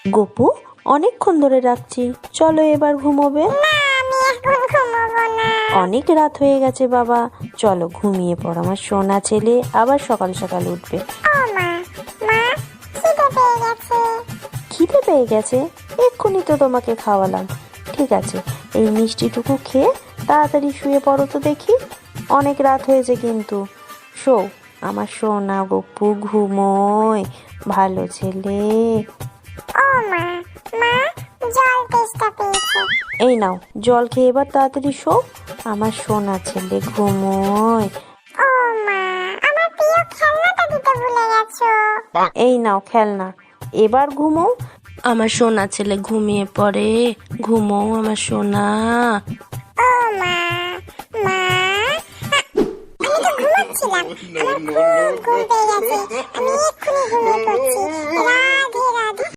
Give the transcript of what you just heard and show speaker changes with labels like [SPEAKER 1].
[SPEAKER 1] গপু, অনেকক্ষণ ধরে রাখছি, চলো এবার ঘুমোবে।
[SPEAKER 2] না, আমি এখন ঘুমাবো না।
[SPEAKER 1] অনেক রাত হয়ে গেছে বাবা, চলো ঘুমিয়ে পড়ো, আমার সোনা ছেলে আবার সকাল সকাল উঠবে।
[SPEAKER 2] ও মা, মা, খিদে পেয়ে গেছে।
[SPEAKER 1] খিদে পেয়ে গেছে? এক্ষুনি তো তোমাকে খাওয়ালাম। ঠিক আছে, এই মিষ্টিটুকু খেয়ে তাড়াতাড়ি শুয়ে পড়ো তো দেখি, অনেক রাত হয়েছে কিন্তু। শো, আমার সোনা গপু, ঘুমোয়, ভালো ছেলে।
[SPEAKER 2] ও মা, মা, জল তেষ্টা পেয়েছে।
[SPEAKER 1] এই নাও জল খেয়ে এবার তাড়াতাড়ি শো, আমার সোনা ছেলে ঘুমোয়।
[SPEAKER 2] ও মা, আমার প্রিয় খেলনাটা দিতে ভুলে গেছো।
[SPEAKER 1] এই নাও খেলনা, এবার ঘুমো, আমার সোনা ছেলে ঘুমিয়ে পড়ে, ঘুমো আমার সোনা।
[SPEAKER 2] ও মা, মা, আমি তো ঘুমাচ্ছিলাম, আমার খুব ঘুম পেয়ে গেছে, আমি এক্ষুনি ঘুমিয়ে পড়ছি। রাধে রাধে।